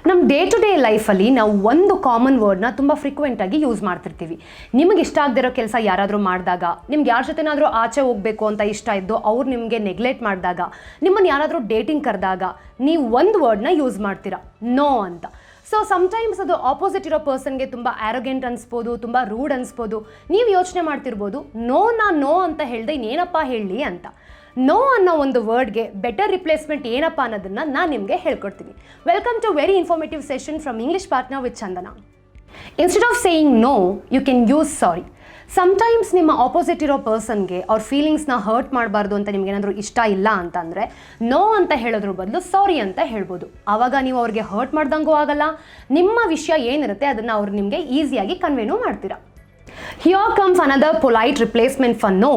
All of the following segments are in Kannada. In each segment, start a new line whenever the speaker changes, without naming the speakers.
ನಮ್ಮ ಡೇ ಟು ಡೇ ಲೈಫಲ್ಲಿ ನಾವು ಒಂದು ಕಾಮನ್ ವರ್ಡ್ನ ತುಂಬ ಫ್ರೀಕ್ವೆಂಟಾಗಿ ಯೂಸ್ ಮಾಡ್ತಿರ್ತೀವಿ. ನಿಮಗೆ ಇಷ್ಟ ಆಗದಿರೋ ಕೆಲಸ ಯಾರಾದರೂ ಮಾಡಿದಾಗ, ನಿಮ್ಗೆ ಯಾರ ಜೊತೆನಾದರೂ ಆಚೆ ಹೋಗಬೇಕು ಅಂತ ಇಷ್ಟ ಇದ್ದು ಅವ್ರು ನಿಮಗೆ ನೆಗ್ಲೆಕ್ಟ್ ಮಾಡಿದಾಗ, ನಿಮ್ಮನ್ನು ಯಾರಾದರೂ ಡೇಟಿಂಗ್ ಕರೆದಾಗ ನೀವು ಒಂದು ವರ್ಡ್ನ ಯೂಸ್ ಮಾಡ್ತೀರಾ, ನೋ ಅಂತ. ಸೊ ಸಮ್ಟೈಮ್ಸ್ ಅದು ಆಪೋಸಿಟ್ ಇರೋ ಪರ್ಸನ್ಗೆ ತುಂಬ ಆ್ಯರೋಗೆಂಟ್ ಅನಿಸ್ಬೋದು, ತುಂಬ ರೂಡ್ ಅನಿಸ್ಬೋದು. ನೀವು ಯೋಚನೆ ಮಾಡ್ತಿರ್ಬೋದು, ನೋ ಅಂತ ಹೇಳಿದೆ ಇನ್ನೇನಪ್ಪ ಹೇಳಿ ಅಂತ. ನೋ ಅನ್ನೋ ಒಂದು ವರ್ಡ್ಗೆ ಬೆಟರ್ ರಿಪ್ಲೇಸ್ಮೆಂಟ್ ಏನಪ್ಪ ಅನ್ನೋದನ್ನು ನಾನು ನಿಮಗೆ ಹೇಳ್ಕೊಡ್ತೀನಿ. Welcome to very informative session from English partner with Chandana. Instead of saying no, you can use sorry. Sometimes ನಿಮ್ಮ ಆಪೋಸಿಟ್ ಇರೋ ಪರ್ಸನ್ಗೆ ಅವ್ರ ಫೀಲಿಂಗ್ಸ್ನ ಹರ್ಟ್ ಮಾಡಬಾರ್ದು ಅಂತ ನಿಮ್ಗೇನಾದರೂ ಇಷ್ಟ ಇಲ್ಲ ಅಂತಂದರೆ ನೋ ಅಂತ ಹೇಳೋದ್ರ ಬದಲು ಸಾರಿ ಅಂತ ಹೇಳ್ಬೋದು. ಆವಾಗ ನೀವು ಅವ್ರಿಗೆ ಹರ್ಟ್ ಮಾಡ್ದಂಗೂ ಆಗಲ್ಲ, ನಿಮ್ಮ ವಿಷಯ ಏನಿರುತ್ತೆ ಅದನ್ನು ಅವ್ರು ನಿಮಗೆ ಈಸಿಯಾಗಿ ಕನ್ವೇನೂ ಮಾಡ್ತೀರಾ. Here comes another polite replacement for no,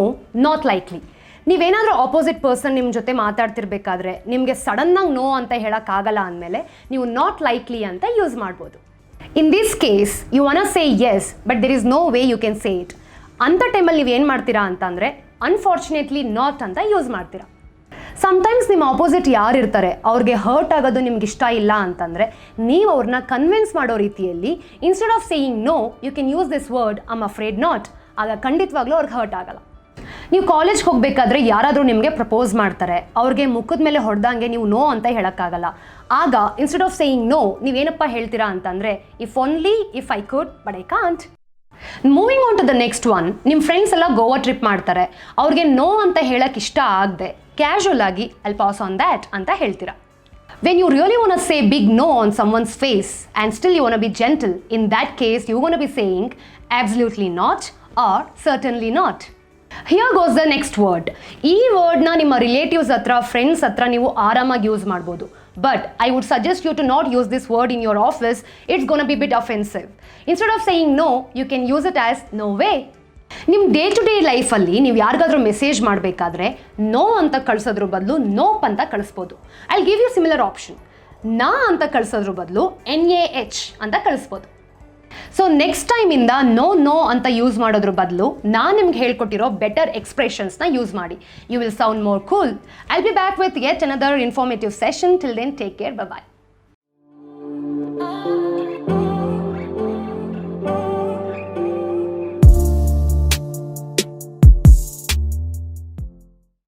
not likely. ನೀವೇನಾದರೂ ಆಪೋಸಿಟ್ ಪರ್ಸನ್ ನಿಮ್ಮ ಜೊತೆ ಮಾತಾಡ್ತಿರ್ಬೇಕಾದ್ರೆ ನಿಮಗೆ ಸಡನ್ನಾಗಿ ನೋ ಅಂತ ಹೇಳೋಕ್ಕಾಗಲ್ಲ ಅಂದಮೇಲೆ ನೀವು ನಾಟ್ ಲೈಕ್ಲಿ ಅಂತ ಯೂಸ್ ಮಾಡ್ಬೋದು. In this case you want say yes but there is no way you can say it. ಅಂಥ ಟೈಮಲ್ಲಿ ನೀವು ಏನು ಮಾಡ್ತೀರಾ ಅಂತಂದರೆ ಅನ್ಫಾರ್ಚುನೇಟ್ಲಿ ನಾಟ್ ಅಂತ ಯೂಸ್ ಮಾಡ್ತೀರಾ. ಸಮ್ಟೈಮ್ಸ್ ನಿಮ್ಮ ಆಪೋಸಿಟ್ ಯಾರು ಇರ್ತಾರೆ ಅವ್ರಿಗೆ ಹರ್ಟ್ ಆಗೋದು ನಿಮ್ಗೆ ಇಷ್ಟ ಇಲ್ಲ ಅಂತಂದರೆ ನೀವು ಅವ್ರನ್ನ ಕನ್ವಿನ್ಸ್ ಮಾಡೋ ರೀತಿಯಲ್ಲಿ instead of saying no you can use this word I am afraid not. ಆಗ ಖಂಡಿತವಾಗ್ಲೂ ಅವ್ರಿಗೆ ಹರ್ಟ್ ಆಗಲ್ಲ. ನೀವು ಕಾಲೇಜ್ಗೆ ಹೋಗಬೇಕಾದ್ರೆ ಯಾರಾದರೂ ನಿಮಗೆ ಪ್ರಪೋಸ್ ಮಾಡ್ತಾರೆ, ಅವ್ರಿಗೆ ಮುಖದ ಮೇಲೆ ಹೊಡೆದಂಗೆ ನೀವು ನೋ ಅಂತ ಹೇಳೋಕ್ಕಾಗಲ್ಲ. ಆಗ ಇನ್ಸ್ಟೆಡ್ ಆಫ್ ಸೇಯಿಂಗ್ ನೋ ನೀವೇನಪ್ಪ ಹೇಳ್ತೀರಾ ಅಂತಂದರೆ if only if I could but I can't. Moving on to the next one, ನಿಮ್ಮ ಫ್ರೆಂಡ್ಸ್ ಎಲ್ಲ ಗೋವಾ ಟ್ರಿಪ್ ಮಾಡ್ತಾರೆ, ಅವ್ರಿಗೆ ನೋ ಅಂತ ಹೇಳೋಕ್ಕೆ ಇಷ್ಟ ಆಗದೆ ಕ್ಯಾಶುವಲ್ ಆಗಿ ಐಲ್ ಪಾಸ್ ಆನ್ ದ್ಯಾಟ್ ಅಂತ ಹೇಳ್ತೀರಾ. When you really want to say big no on someone's face and still you want to be gentle, in that case you want to be saying absolutely not or certainly not. Here goes the next word. ಈ ವರ್ಡ್ನ ನಿಮ್ಮ ರಿಲೇಟಿವ್ಸ್ ಹತ್ರ, ಫ್ರೆಂಡ್ಸ್ ಹತ್ರ ನೀವು ಆರಾಮಾಗಿ ಯೂಸ್ ಮಾಡ್ಬೋದು. But I would suggest you to not use this word in your office. It's gonna be bit offensive. Instead of saying no you can use it as no way. ನಿಮ್ಮ ಡೇ ಟು ಡೇ ಲೈಫಲ್ಲಿ ನೀವು ಯಾರಿಗಾದ್ರೂ ಮೆಸೇಜ್ ಮಾಡಬೇಕಾದ್ರೆ ನೋ ಅಂತ ಕಳಿಸೋದ್ರ ಬದಲು ನೋಪ್ ಅಂತ ಕಳಿಸ್ಬೋದು. I give you similar option. Nah ಅಂತ ಕಳಿಸೋದ್ರ ಬದಲು NAH ಅಂತ ಕಳಿಸ್ಬೋದು. ಸೊ ನೆಕ್ಸ್ಟ್ ಟೈಮಿಂದ ನೋ ಅಂತ ಯೂಸ್ ಮಾಡೋದ್ರ ಬದಲು ನಾನು ನಿಮ್ಗೆ ಹೇಳ್ಕೊಟ್ಟಿರೋ ಬೆಟರ್ ಎಕ್ಸ್ಪ್ರೆಷನ್ಸ್ನ ಯೂಸ್ ಮಾಡಿ. You will sound more cool. I'll be back with yet another informative session. Till then take care. Bye bye.